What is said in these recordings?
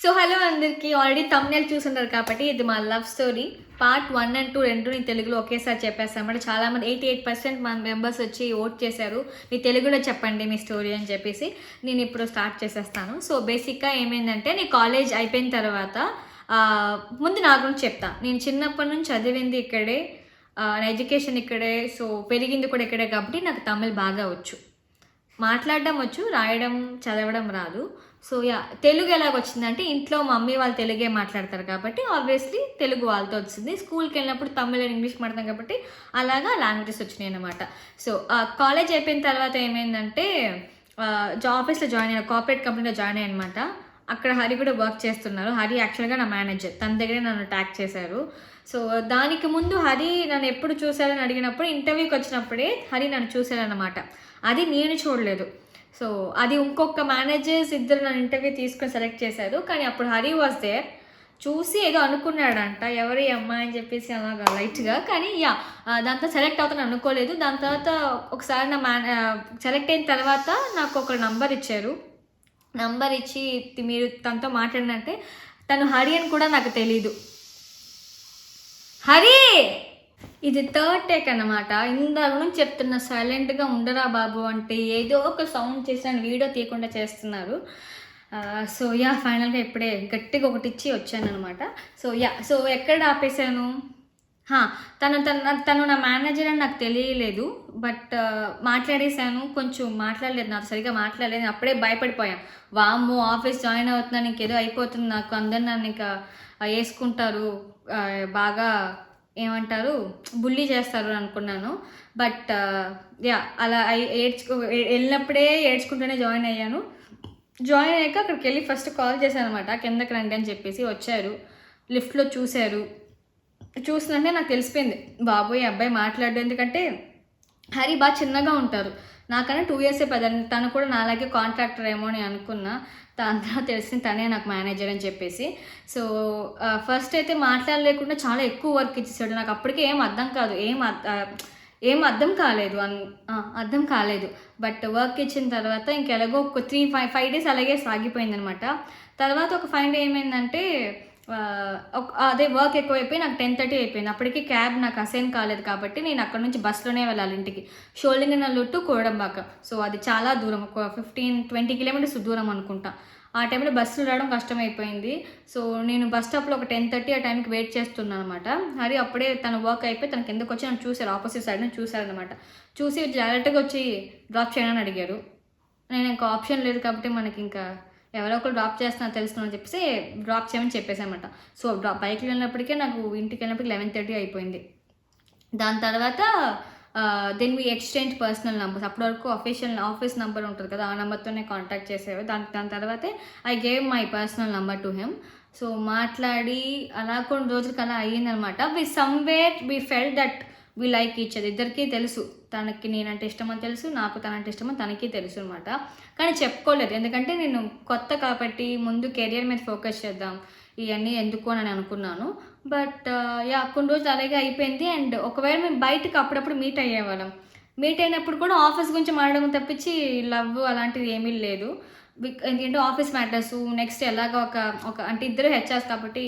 So hello అందరికీ already thumbnail చూసుంటారు కాబట్టి ఇది మా లవ్ స్టోరీ పార్ట్ 1 అండ్ 2 రెండు నేను తెలుగులో ఒకేసారి చెప్పేస్తాను అన్నమాట. చాలామంది 88% మన మెంబర్స్ వచ్చి ఓట్ చేశారు. మీ తెలుగులో చెప్పండి మీ స్టోరీ అని చెప్పేసి నేను ఇప్పుడు స్టార్ట్ చేసేస్తాను. సో బేసిక్గా ఏమైందంటే నేను కాలేజ్ అయిపోయిన తర్వాత ముందు నా గురించి చెప్తా. నేను చిన్నప్పటి నుంచి చదివింది ఇక్కడే, నా ఎడ్యుకేషన్ ఇక్కడే, సో పెరిగింది కూడా ఇక్కడే కాబట్టి నాకు తమిళ్ బాగా వచ్చు. మాట్లాడడం వచ్చు, రాయడం చదవడం రాదు. సో తెలుగు ఎలాగొచ్చిందంటే ఇంట్లో మమ్మీ వాళ్ళు తెలుగే మాట్లాడతారు కాబట్టి ఆబ్వియస్లీ తెలుగు వాళ్ళతో వచ్చింది. స్కూల్కి వెళ్ళినప్పుడు తమిళ్ అండ్ ఇంగ్లీష్ మాట్లాడతాం కాబట్టి అలాగా లాంగ్వేజెస్ వచ్చినాయి అనమాట. సో కాలేజ్ అయిపోయిన తర్వాత ఏమైందంటే ఆఫీస్లో జాయిన్ అయ్యాను, కార్పొరేట్ కంపెనీలో జాయిన్ అయ్యాను అనమాట. అక్కడ హరి కూడా వర్క్ చేస్తున్నారు. హరి యాక్చువల్గా నా మేనేజర్, తన దగ్గరే నన్ను ట్యాగ్ చేశారు. సో దానికి ముందు హరి నన్ను ఎప్పుడు చూశారని అడిగినప్పుడు ఇంటర్వ్యూకి వచ్చినప్పుడే హరి నన్ను చూశారనమాట. అది నేను చూడలేదు. సో అది ఇంకొక మేనేజర్స్ ఇద్దరు నన్ను ఇంటర్వ్యూ తీసుకొని సెలెక్ట్ చేశారు. కానీ అప్పుడు హరి వాజ్ దేర్. చూసి ఏదో అనుకున్నాడంట, ఎవరి అమ్మాయి అని చెప్పేసి అలాగా లైట్గా. కానీ దాంతో సెలెక్ట్ అవుతాను అనుకోలేదు. దాని తర్వాత ఒకసారి సెలెక్ట్ అయిన తర్వాత నాకు ఒక నంబర్ ఇచ్చారు. నంబర్ ఇచ్చి మీరు తనతో మాట్లాడినంటే తను హరి అని కూడా నాకు తెలీదు. హరి ఇది థర్డ్ టేక్ అన్నమాట. ఇందాక నుంచి చెప్తున్నా సైలెంట్గా ఉండరా బాబు అంటే ఏదో ఒక సౌండ్ చేసి వీడియో తీయకుండా చేస్తున్నారు. సో ఫైనల్గా ఇప్పుడే గట్టిగా ఒకటి ఇచ్చి వచ్చాను అనమాట. సో ఎక్కడ ఆపేశాను? తను నా మేనేజర్ అని నాకు తెలియలేదు. బట్ మాట్లాడేశాను, కొంచెం మాట్లాడలేదు, నాకు సరిగ్గా మాట్లాడలేదు. అప్పుడే భయపడిపోయాను. వామ్మో ఆఫీస్ జాయిన్ అవుతున్నాను, ఇంకేదో అయిపోతుంది నాకు, అందరు నన్ను ఇంకా వేసుకుంటారు, బాగా ఏమంటారు బుల్లీ చేస్తారు అనుకున్నాను. బట్ అలా వెళ్ళినప్పుడే ఏడ్చుకుంటూనే జాయిన్ అయ్యాను. జాయిన్ అయ్యాక అక్కడికి వెళ్ళి ఫస్ట్ కాల్ చేశాను అనమాట, కిందకి రండి అని చెప్పేసి. వచ్చారు, లిఫ్ట్లో చూశారు. చూసినంటే నాకు తెలిసిపోయింది బాబోయ్ అబ్బాయి మాట్లాడు. ఎందుకంటే హరి బాగా చిన్నగా ఉంటారు, నాకన్నా 2 years పెద్ద. తను కూడా నాలాగే కాంట్రాక్టర్ ఏమో అని అనుకున్నా. దాని తర్వాత తెలిసింది తనే నాకు మేనేజర్ అని చెప్పేసి. సో ఫస్ట్ అయితే మాట్లాడలేకుండా చాలా ఎక్కువ వర్క్ ఇచ్చేసాడు. నాకు అప్పటికే ఏం అర్థం కాదు, అర్థం కాలేదు. బట్ వర్క్ ఇచ్చిన తర్వాత ఇంకెలాగో ఒక 3-5 days అలాగే సాగిపోయింది అనమాట. తర్వాత ఒక 5 day ఏమైందంటే అదే వర్క్ ఎక్కువైపోయి నాకు 10:30 అయిపోయింది. అప్పటికి క్యాబ్ నాకు అసైన్ కాలేదు కాబట్టి నేను అక్కడ నుంచి బస్సులోనే వెళ్ళాలి ఇంటికి. షోలింగనల్లూరు టు కోడంబాక. సో అది చాలా దూరం, ఒక 15-20 kilometers దూరం అనుకుంటా. ఆ టైంలో బస్సులు రావడం కష్టమైపోయింది. సో నేను బస్ స్టాప్లో ఒక 10:30 ఆ టైంకి వెయిట్ చేస్తున్నాను అనమాట. హరి అప్పుడే తన వర్క్ అయిపోయి తన కిందకు వచ్చి నన్ను చూశారు, ఆపోజిట్ సైడ్ నుంచి చూశారనమాట. చూసి డైరెక్ట్గా వచ్చి డ్రాప్ చేయడానికి అడిగారు. నేను ఇంకా ఆప్షన్ లేదు కాబట్టి మనకి ఇంకా ఎవరో ఒకరు డ్రాప్ చేస్తున్నా తెలుసుకుని చెప్పేసి డ్రాప్ చేయమని చెప్పేసామన్నమాట. సో బైక్లో వెళ్ళినప్పటికే నాకు ఇంటికి వెళ్ళినప్పటికీ 11:30 అయిపోయింది. దాని తర్వాత then we exchange personal numbers. అప్పటి వరకు ఆఫీస్ నెంబర్ ఉంటుంది కదా, ఆ నెంబర్తోనే కాంటాక్ట్ చేసేవి. దాని తర్వాతే I gave my personal number to him. So మాట్లాడి అలా కొన్ని రోజులకి అలా అయ్యిందనమాట. We felt that we like each other. ఇద్దరికీ తెలుసు, తనకి నేనంటే ఇష్టమని తెలుసు, నాకు తనంటే ఇష్టమని తనకి తెలుసు అనమాట. కానీ చెప్పుకోలేదు, ఎందుకంటే నేను కొత్త కాబట్టి ముందు కెరియర్ మీద ఫోకస్ చేద్దాం, ఇవన్నీ ఎందుకు అని అనుకున్నాను. బట్ కొన్ని రోజులు అలాగే అయిపోయింది. అండ్ ఒకవేళ మేము బయటకు అప్పుడప్పుడు మీట్ అయ్యేవాళ్ళం. మీట్ అయినప్పుడు కూడా ఆఫీస్ గురించి మాట్లాడడం తప్పించి లవ్ అలాంటిది ఏమీ లేదు. ఎందుకంటే ఆఫీస్ మ్యాటర్స్, నెక్స్ట్ ఎలాగ ఒక అంటే ఇద్దరు హెచ్ఆర్స్ కాబట్టి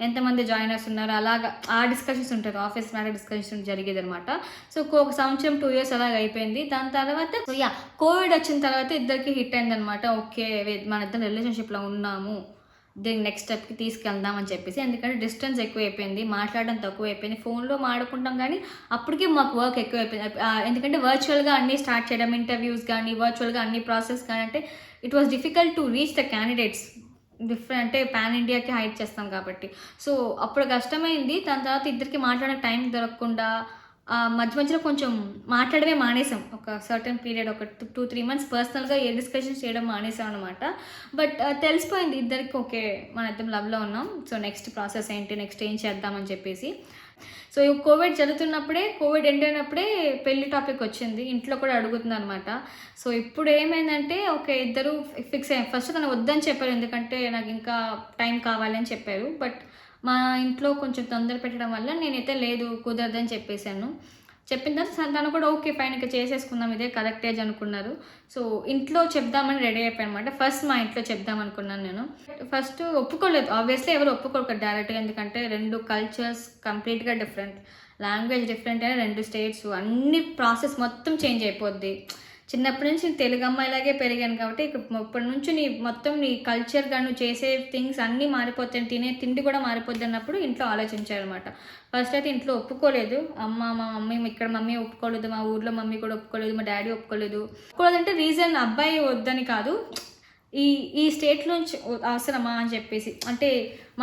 ఎంతమంది జాయినర్స్ ఉన్నారు అలాగా ఆ డిస్కషన్స్ ఉంటుంది, ఆఫీస్ మ్యాటర్ డిస్కషన్ జరిగేది అనమాట. సో ఒక సంవత్సరం 2 years అలాగ అయిపోయింది. దాని తర్వాత కోవిడ్ వచ్చిన తర్వాత ఇద్దరికి హిట్ అయిందనమాట. ఓకే మన ఇద్దరు రిలేషన్షిప్లో ఉన్నాము, దీన్ని నెక్స్ట్ స్టెప్కి తీసుకెళ్దామని చెప్పేసి. ఎందుకంటే డిస్టెన్స్ ఎక్కువైపోయింది, మాట్లాడడం తక్కువైపోయింది. ఫోన్లో మాడుకుంటాం కానీ అప్పటికే మాకు వర్క్ ఎక్కువైపోయింది. ఎందుకంటే వర్చువల్గా అన్నీ స్టార్ట్ చేయడం, ఇంటర్వ్యూస్ కానీ వర్చువల్గా అన్ని ప్రాసెస్ కానీ, అంటే it was difficult to reach the candidates. Different అంటే పాన్ ఇండియాకి హైడ్ చేస్తాం కాబట్టి. సో అప్పుడు కష్టమైంది. దాని తర్వాత ఇద్దరికి మాట్లాడే టైం దొరకకుండా మధ్యలో కొంచెం మాట్లాడమే మానేసాం. ఒక సర్టన్ పీరియడ్, ఒక 2-3 months పర్సనల్గా ఏ డిస్కషన్స్ చేయడం మానేసాం అనమాట. బట్ తెలిసిపోయింది ఇద్దరికి, ఓకే మన ఇద్దరం లవ్లో ఉన్నాం, సో నెక్స్ట్ ప్రాసెస్ ఏంటి, నెక్స్ట్ ఏం చేద్దామని చెప్పేసి. సో కోవిడ్ జరుగుతున్నప్పుడే, కోవిడ్ ఎండ్ అయినప్పుడే పెళ్లి టాపిక్ వచ్చింది. ఇంట్లో కూడా అడుగుతుంది అనమాట. సో ఇప్పుడు ఏమైందంటే ఓకే ఇద్దరు ఫిక్స్ అయ్యాం. ఫస్ట్ తను వద్దని చెప్పారు, ఎందుకంటే నాకు ఇంకా టైం కావాలని చెప్పారు. బట్ మా ఇంట్లో కొంచెం తొందర పెట్టడం వల్ల నేనైతే లేదు కుదరదని చెప్పేశాను. చెప్పిన తర్వాత తను కూడా ఓకే ఫైన్ ఇక చేసేసుకుందాం, ఇదే కరెక్ట్ ఏజ్ అనుకున్నారు. సో ఇంట్లో చెప్దామని రెడీ అయిపోయాను అనమాట. ఫస్ట్ మా ఇంట్లో చెప్దాం అనుకున్నాను నేను. ఫస్ట్ ఒప్పుకోలేదు. ఆబ్వియస్లీ ఎవరు ఒప్పుకోరు కదా డైరెక్ట్గా, ఎందుకంటే 2 కల్చర్స్ కంప్లీట్గా డిఫరెంట్, లాంగ్వేజ్ డిఫరెంట్ అయినా 2 స్టేట్స్, అన్ని ప్రాసెస్ మొత్తం చేంజ్ అయిపోద్ది. చిన్నప్పటి నుంచి తెలుగు అమ్మాయిలాగే పెరిగాను కాబట్టి ఇప్పటి నుంచి మొత్తం నీ కల్చర్గా నువ్వు చేసే థింగ్స్ అన్నీ మారిపోతాయి, తినే తిండి కూడా మారిపోద్ది అన్నప్పుడు ఇంట్లో ఆలోచించారనమాట. ఫస్ట్ అయితే ఇంట్లో ఒప్పుకోలేదు. మా మమ్మీ ఇక్కడ మమ్మీ ఒప్పుకోలేదు, మా ఊర్లో మమ్మీ కూడా ఒప్పుకోలేదు, మా డాడీ ఒప్పుకోలేదంటే రీజన్ అబ్బాయి వద్దని కాదు, ఈ స్టేట్ నుంచి అవసరమా అని చెప్పేసి. అంటే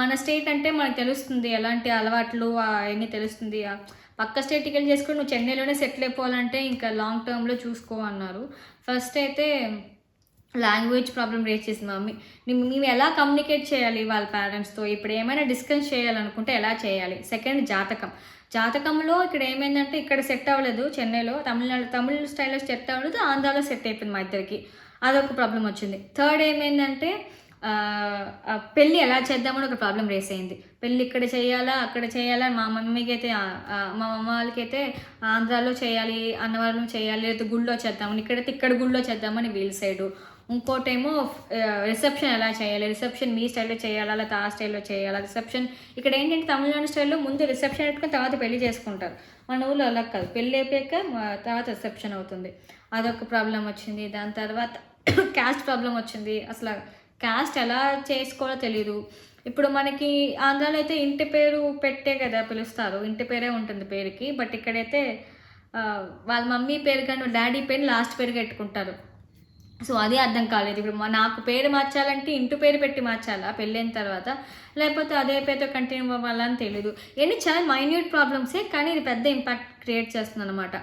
మన స్టేట్ అంటే మనకు తెలుస్తుంది ఎలాంటి అలవాట్లు అవన్నీ తెలుస్తుంది. పక్క స్టేట్కి వెళ్ళి చేసుకుని నువ్వు చెన్నైలోనే సెటిల్ అయిపోవాలంటే ఇంకా లాంగ్ టర్మ్లో చూసుకో అన్నారు. ఫస్ట్ అయితే లాంగ్వేజ్ ప్రాబ్లం రేస్ చేసింది మమ్మీ. మేము ఎలా కమ్యూనికేట్ చేయాలి వాళ్ళ పేరెంట్స్తో, ఇప్పుడు ఏమైనా డిస్కస్ చేయాలనుకుంటే ఎలా చేయాలి. సెకండ్ జాతకంలో ఇక్కడ ఏమైందంటే ఇక్కడ సెట్ అవ్వలేదు, చెన్నైలో తమిళ స్టైల్లో సెట్ అవ్వలేదు, ఆంధ్రాలో సెట్ అయిపోయింది మా ఇద్దరికి, అదొక ప్రాబ్లం వచ్చింది. థర్డ్ ఏమైందంటే పెళ్ళి ఎలా చేద్దామని ఒక ప్రాబ్లం రేస్ అయింది. పెళ్ళి ఇక్కడ చేయాలా అక్కడ చేయాలా, మా మమ్మీకి అయితే మా అమ్మ వాళ్ళకైతే ఆంధ్రాలో చేయాలి, అన్నవరం చేయాలి, లేదా గుళ్ళో చేద్దామని, ఇక్కడైతే ఇక్కడ గుళ్ళో చేద్దామని వీళ్ళ సైడు. ఇంకోటేమో రిసెప్షన్ ఎలా చేయాలి, రిసెప్షన్ మీ స్టైల్లో చేయాలా లేదా ఆ స్టైల్లో చేయాలా. రిసెప్షన్ ఇక్కడ ఏంటంటే తమిళనాడు స్టైల్లో ముందు రిసెప్షన్ పెట్టుకుని తర్వాత పెళ్లి చేసుకుంటారు, మన ఊళ్ళో అలా కాదు, పెళ్ళి అయిపోయాక తర్వాత రిసెప్షన్ అవుతుంది. అదొక ప్రాబ్లం వచ్చింది. దాని తర్వాత క్యాస్ట్ ప్రాబ్లం వచ్చింది. అసలు క్యాస్ట్ ఎలా చేసుకోవాలో తెలీదు. ఇప్పుడు మనకి ఆంధ్రాలో అయితే ఇంటి పేరు పెట్టే కదా పిలుస్తారు, ఇంటి పేరే ఉంటుంది పేరుకి. బట్ ఇక్కడైతే వాళ్ళ మమ్మీ పేరు కానీ డాడీ పేరు లాస్ట్ పేరు పెట్టుకుంటారు. సో అది అర్థం కాలేదు. ఇప్పుడు నాకు పేరు మార్చాలంటే ఇంటి పేరు పెట్టి మార్చాలా పెళ్ళైన తర్వాత, లేకపోతే అదే పేరుతో కంటిన్యూ అవ్వాలని తెలీదు. ఇవన్నీ చాలా మైన్యూట్ ప్రాబ్లమ్సే, కానీ ఇది పెద్ద ఇంపాక్ట్ క్రియేట్ చేస్తుంది అనమాట.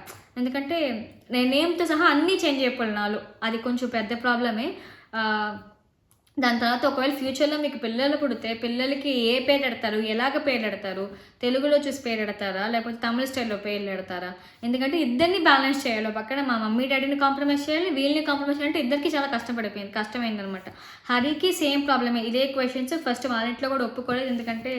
ఎందుకంటే నేను నేమ్తో సహా అన్నీ చేంజ్ అయిపోయాను నాలో, అది కొంచెం పెద్ద ప్రాబ్లమే. దాని తర్వాత ఒకవేళ ఫ్యూచర్లో మీకు పిల్లలు పుడితే పిల్లలకి ఏ పేరు పెడతారు, ఎలాగ పేరు పెడతారు, తెలుగులో చూసి పేరు పెడతారా లేకపోతే తమిళ స్టైల్లో పేర్లు పెడతారా. ఎందుకంటే ఇద్దరిని బ్యాలెన్స్ చేయాలి. పక్కన మా మమ్మీ డాడీని కాంప్రమైజ్ చేయాలి, వీళ్ళని కాంప్రమైజ్ చేయాలంటే ఇద్దరికి చాలా కష్టమైందనమాట. హరికి సేమ్ ప్రాబ్లమే, ఇదే క్వశ్చన్స్. ఫస్ట్ వాళ్ళ ఇంట్లో కూడా ఒప్పుకోలేదు, ఎందుకంటే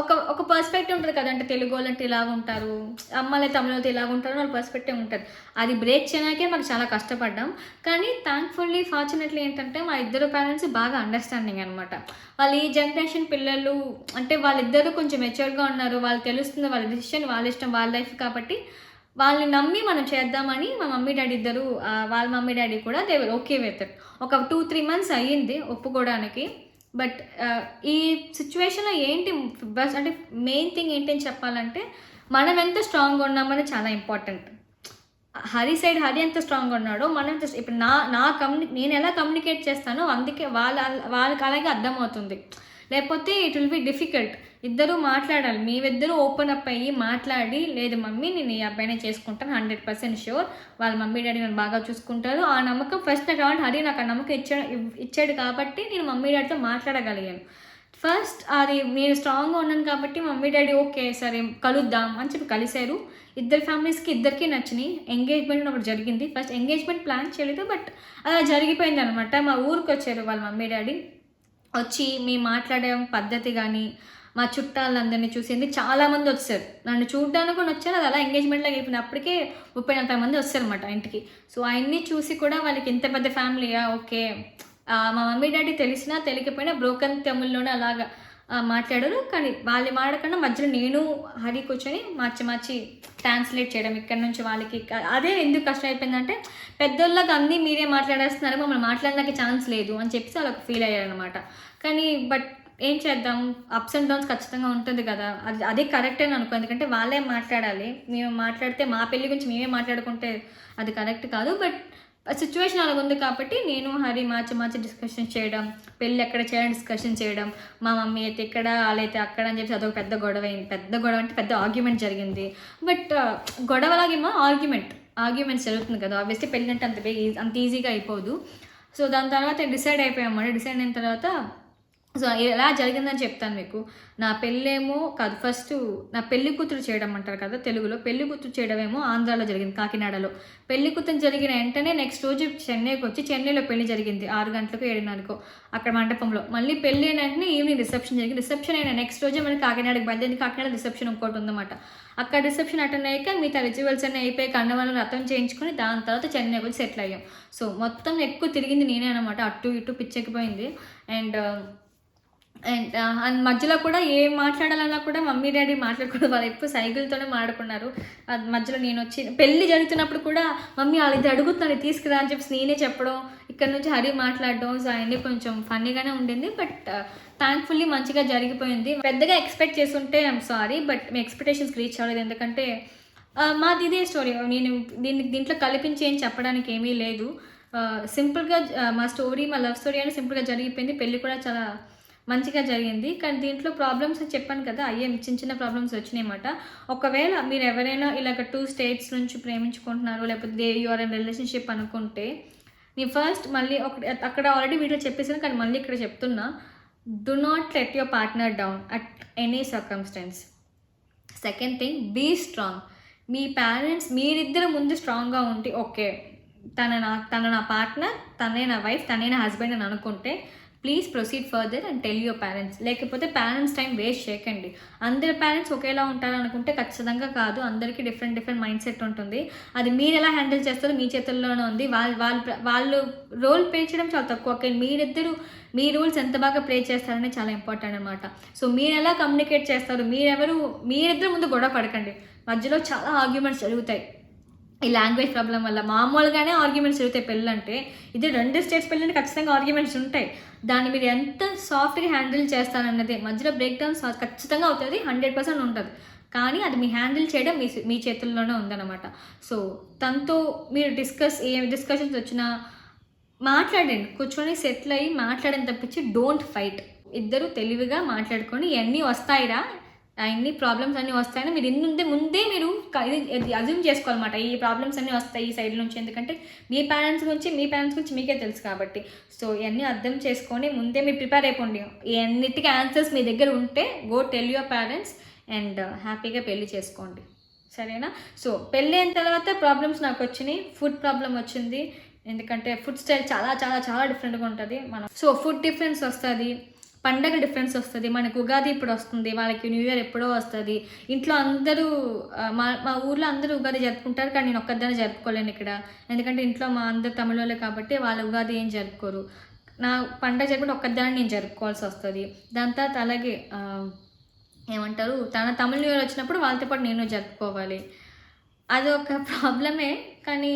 ఒక పర్స్పెక్టివ్ ఉంటుంది కదా, అంటే తెలుగు వాళ్ళంటే ఇలాగ ఉంటారు, అమ్మాయిలు తమిళతో ఇలాగ ఉంటారు, వాళ్ళ పర్స్పెక్టివ్ ఉంటుంది. అది బ్రేక్ చేయడానికే మాకు చాలా కష్టపడ్డాం. కానీ థ్యాంక్ఫుల్లీ ఫార్చునేట్లీ ఏంటంటే మా ఇద్దరు పేరెంట్స్ బాగా అండర్స్టాండింగ్ అనమాట. వాళ్ళు ఈ జనరేషన్ పిల్లలు అంటే వాళ్ళిద్దరూ కొంచెం మెచ్యూర్డ్గా ఉన్నారు, వాళ్ళు తెలుస్తుంది వాళ్ళ డిసిషన్, వాళ్ళ ఇష్టం, వాళ్ళ లైఫ్ కాబట్టి వాళ్ళని నమ్మి మనం చేద్దామని మా మమ్మీ డాడీ ఇద్దరు, వాళ్ళ మమ్మీ డాడీ కూడా they were okay with it. ఒక 2-3 months అయ్యింది ఒప్పుకోవడానికి. బట్ ఈ సిచ్యువేషన్లో ఏంటి బస్ అంటే మెయిన్ థింగ్ ఏంటి అని చెప్పాలంటే మనం ఎంత స్ట్రాంగ్గా ఉన్నామని చాలా ఇంపార్టెంట్. హరి ఎంత స్ట్రాంగ్గా ఉన్నాడో మనం ఇప్పుడు నేను ఎలా కమ్యూనికేట్ చేస్తానో అందుకే వాళ్ళకి అలాగే అర్థమవుతుంది. లేకపోతే ఇట్ విల్ బి డిఫికల్ట్. ఇద్దరు మాట్లాడాలి, మీరిద్దరూ ఓపెన్ అప్ అయ్యి మాట్లాడి, లేదు మమ్మీ నేను ఈ అబ్బాయినే చేసుకుంటాను 100% షూర్, వాళ్ళ మమ్మీ డాడీ నన్ను బాగా చూసుకుంటారు, ఆ నమ్మకం ఫస్ట్ నాకు కావాలి. హరి నాకు ఆ నమ్మకం ఇచ్చాడు కాబట్టి నేను మమ్మీ డాడీతో మాట్లాడగలిగాను. ఫస్ట్ అది నేను స్ట్రాంగ్గా ఉన్నాను కాబట్టి మమ్మీ డాడీ ఓకే సరే కలుద్దాం అని చెప్పి కలిశారు. ఇద్దరు ఫ్యామిలీస్కి ఇద్దరికీ నచ్చినాయి. ఎంగేజ్మెంట్ ఒకటి జరిగింది. ఫస్ట్ ఎంగేజ్మెంట్ ప్లాన్ చేయలేదు, బట్ అలా జరిగిపోయింది అనమాట. మా ఊరికి వచ్చారు వాళ్ళ మమ్మీ డాడీ, వచ్చి మేము మాట్లాడే పద్ధతి కానీ మా చుట్టాలందరినీ చూసింది. చాలామంది వచ్చారు, నన్ను చూడడానికి కూడా వచ్చారు. అది అలా ఎంగేజ్మెంట్లో అయిపోయింది. అప్పటికే 30-40 మంది వచ్చారన్నమాట ఇంటికి. సో అవన్నీ చూసి కూడా వాళ్ళకి ఇంత పెద్ద ఫ్యామిలీయా ఓకే. మా మమ్మీ డాడీ తెలిసినా తెలియకపోయినా బ్రోకన్ తమిళ్లోనే అలాగా మాట్లాడారు. కానీ వాళ్ళు మాడకుండా మధ్యలో నేను హరి కూర్చొని మార్చి ట్రాన్స్లేట్ చేయడం ఇక్కడి నుంచి వాళ్ళకి. అదే ఎందుకు కష్టం అయిపోయిందంటే పెద్దోళ్ళకి అన్నీ మీరే మాట్లాడేస్తున్నారు, మమ్మల్ని మాట్లాడడానికి ఛాన్స్ లేదు అని చెప్పేసి వాళ్ళకి ఫీల్ అయ్యారనమాట. కానీ బట్ ఏం చేద్దాం, అప్స్ అండ్ డౌన్స్ ఖచ్చితంగా ఉంటుంది కదా, అదే కరెక్ట్ అని అనుకో. ఎందుకంటే వాళ్ళే మాట్లాడాలి, మేము మాట్లాడితే మా పెళ్ళి గురించి మేమే మాట్లాడుకుంటే అది కరెక్ట్ కాదు. బట్ సిచ్యువేషన్ అలా ఉంది కాబట్టి నేను హరి మార్చి డిస్కషన్ చేయడం, పెళ్ళి ఎక్కడ చేయాలని డిస్కషన్ చేయడం, మా మమ్మీ అయితే ఇక్కడ వాళ్ళైతే అక్కడ అని చెప్పి అదొక పెద్ద గొడవ అయింది. పెద్ద గొడవ అంటే పెద్ద ఆర్గ్యుమెంట్ జరిగింది. బట్ గొడవలాగేమో ఆర్గ్యుమెంట్స్ జరుగుతుంది కదా, ఆబ్వియస్లీ పెళ్ళి అంటే అంత ఈజీగా అయిపోదు. సో దాని తర్వాత డిసైడ్ అయిపోయామన్నమాట. డిసైడ్ అయిన తర్వాత సో ఎలా జరిగిందని చెప్తాను మీకు. నా పెళ్ళేమో కాదు, ఫస్ట్ నా పెళ్లి కూతురు చేయడం అంటారు కదా తెలుగులో, పెళ్లి కూతురు చేయడమేమో ఆంధ్రాలో జరిగింది, కాకినాడలో. పెళ్లి కూతురు జరిగిన వెంటనే నెక్స్ట్ రోజు చెన్నైకి వచ్చి చెన్నైలో పెళ్లి జరిగింది 6 గంటలకు 7:30కో అక్కడ మండపంలో. మళ్ళీ పెళ్లి అయిన వెంటనే ఈవినింగ్ రిసెప్షన్ జరిగింది. రిసెప్షన్ అయిన నెక్స్ట్ రోజే మళ్ళీ కాకినాడకి బయలుదేరి, కాకినాడ రిసెప్షన్ ఇంకోటి ఉందన్నమాట. అక్కడ రిసెప్షన్ అటెండ్ అయ్యాక మిగతా రిచువల్స్ అన్నీ అయిపోయి కన్నవాళ్ళని రథం చేయించుకొని దాని తర్వాత చెన్నైకి వచ్చి సెటిల్ అయ్యాం. సో మొత్తం ఎక్కువ తిరిగింది నేనే అనమాట, అటు ఇటు పిచ్చెక్కిపోయింది. అండ్ అండ్ మధ్యలో కూడా ఏం మాట్లాడాలన్నా కూడా మమ్మీ డాడీ మాట్లాడకూడదు, వాళ్ళు ఎక్కువ సైకిల్తోనే మాట్లాడుకున్నారు. అది మధ్యలో నేను వచ్చి పెళ్ళి జరుగుతున్నప్పుడు కూడా మమ్మీ వాళ్ళు ఇది అడుగుతున్నాను తీసుకురా అని చెప్పి నేనే చెప్పడం, ఇక్కడ నుంచి హరి మాట్లాడడం. సో అవన్నీ కొంచెం ఫన్నీగానే ఉండింది. బట్ థ్యాంక్ఫుల్లీ మంచిగా జరిగిపోయింది. పెద్దగా ఎక్స్పెక్ట్ చేస్తుంటే I'm sorry, but me expectations reach అవ్వలేదు. ఎందుకంటే మాది ఇదే స్టోరీ, నేను దీంట్లో కల్పించి ఏం చెప్పడానికి ఏమీ లేదు. సింపుల్గా మా స్టోరీ, మా లవ్ స్టోరీ అని సింపుల్గా జరిగిపోయింది. పెళ్ళి కూడా చాలా మంచిగా జరిగింది. కానీ దీంట్లో ప్రాబ్లమ్స్ చెప్పాను కదా, అయ్యే చిన్న చిన్న ప్రాబ్లమ్స్ వచ్చినాయి అన్నమాట. ఒకవేళ మీరు ఎవరైనా ఇలాగ 2 స్టేట్స్ నుంచి ప్రేమించుకుంటున్నారు, లేకపోతే యు ఆర్ ఇన్ రిలేషన్షిప్ అనుకుంటే, నేను ఫస్ట్ మళ్ళీ అక్కడ ఆల్రెడీ వీడియో చెప్పేసాను కానీ మళ్ళీ ఇక్కడ చెప్తున్నా, do not let your partner down at any circumstance. Second thing, be strong. మీ పేరెంట్స్ మీరిద్దరు ముందు స్ట్రాంగ్గా ఉంటే, ఓకే తన నా పార్ట్నర్, తనే నా వైఫ్, తనే నా హస్బెండ్ అని అనుకుంటే please proceed further and tell your parents. లేకపోతే పేరెంట్స్ టైం వేస్ట్ చేయకండి. అందరి పేరెంట్స్ ఒకేలా ఉంటారనుకుంటే ఖచ్చితంగా కాదు, అందరికీ డిఫరెంట్ మైండ్ సెట్ ఉంటుంది. అది మీరు ఎలా హ్యాండిల్ చేస్తారో మీ చేతుల్లోనే ఉంది. వాళ్ళు రోల్ ప్లే చేయడం చాలా తక్కువ. ఓకే, మీరిద్దరు మీ రూల్స్ ఎంత బాగా ప్లే చేస్తారనే చాలా ఇంపార్టెంట్ అనమాట. సో మీరు ఎలా కమ్యూనికేట్ చేస్తారు, మీరిద్దరు ముందు గొడవ పడకండి. మధ్యలో చాలా ఆర్గ్యుమెంట్స్ జరుగుతాయి ఈ లాంగ్వేజ్ ప్రాబ్లం వల్ల. మామూలుగానే ఆర్గ్యుమెంట్స్ జరుగుతాయి పెళ్ళంటే, ఇది 2 స్టేట్స్ పెళ్ళంటే ఖచ్చితంగా ఆర్గ్యుమెంట్స్ ఉంటాయి. దాన్ని మీరు ఎంత సాఫ్ట్గా హ్యాండిల్ చేస్తారన్నదే. మధ్యలో బ్రేక్ డౌన్స్ ఖచ్చితంగా అవుతుంది, 100% ఉంటుంది. కానీ అది మీ హ్యాండిల్ చేయడం మీ చేతుల్లోనే ఉందన్నమాట. సో తనతో మీరు ఏ డిస్కషన్స్ వచ్చినా మాట్లాడండి, కూర్చొని సెటిల్ అయ్యి మాట్లాడని తప్పించి డోంట్ ఫైట్. ఇద్దరు తెలివిగా మాట్లాడుకొని ఇవన్నీ వస్తాయిరా, అన్ని ప్రాబ్లమ్స్ అన్నీ వస్తాయని మీరు ముందే మీరు ఇది అజ్యూమ్ చేసుకోవాలన్నమాట. ఈ ప్రాబ్లమ్స్ అన్నీ వస్తాయి ఈ సైడ్ నుంచి, ఎందుకంటే మీ పేరెంట్స్ గురించి మీకే తెలుసు కాబట్టి. సో ఇవన్నీ అర్థం చేసుకొని ముందే మీరు ప్రిపేర్ అయిపోండి. ఇవన్నిటికీ ఆన్సర్స్ మీ దగ్గర ఉంటే go tell your parents and హ్యాపీగా పెళ్లి చేసుకోండి, సరేనా? సో పెళ్ళి అయిన తర్వాత ప్రాబ్లమ్స్ నాకు వచ్చినాయి. ఫుడ్ ప్రాబ్లం వచ్చింది, ఎందుకంటే ఫుడ్ స్టైల్ చాలా చాలా చాలా డిఫరెంట్గా ఉంటుంది. సో ఫుడ్ డిఫరెన్స్ వస్తుంది, పండగ డిఫరెన్స్ వస్తుంది. మనకు ఉగాది ఇప్పుడు వస్తుంది, వాళ్ళకి న్యూ ఇయర్ ఎప్పుడో వస్తుంది. ఇంట్లో అందరూ మా ఊర్లో అందరూ ఉగాది జరుపుకుంటారు, కానీ నేను ఒక్కదాన్ని జరుపుకోలేను ఇక్కడ. ఎందుకంటే ఇంట్లో మా అందరు తమిళోళ్ళే కాబట్టి వాళ్ళు ఉగాది ఏం జరుపుకోరు. నా పండగ జరుపుకుంటే ఒక్కదాన్ని నేను జరుపుకోవాల్సి వస్తుంది. దాని తర్వాత అలాగే ఏమంటారు, తమిళ న్యూ ఇయర్ వచ్చినప్పుడు వాళ్ళతో పాటు నేను జరుపుకోవాలి. అదొక ప్రాబ్లమే, కానీ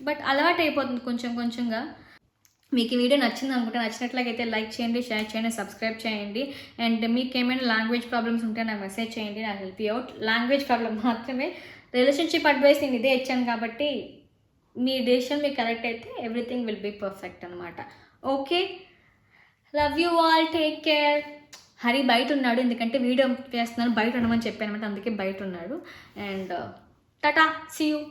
బట్ అలవాటు అయిపోతుంది కొంచెం కొంచెంగా. మీకు ఈ వీడియో నచ్చింది అనుకుంటే, నచ్చినట్లయితే లైక్ చేయండి, షేర్ చేయండి, సబ్స్క్రైబ్ చేయండి. అండ్ మీకు ఏమైనా లాంగ్వేజ్ ప్రాబ్లమ్స్ ఉంటే నాకు మెసేజ్ చేయండి, నాకు help you out. Language problem మాత్రమే. రిలేషన్షిప్ అడ్వైస్ నేను ఇదే ఇచ్చాను కాబట్టి మీ డెసిషన్ మీకు కరెక్ట్ అయితే ఎవ్రీథింగ్ విల్ బీ పర్ఫెక్ట్ అనమాట. Okay, love you all, take care. Hari బయట ఉన్నాడు, ఎందుకంటే వీడియో చేస్తున్నాను, బయట ఉండమని చెప్పాను అనమాట, అందుకే బయట ఉన్నాడు. And tata, see you.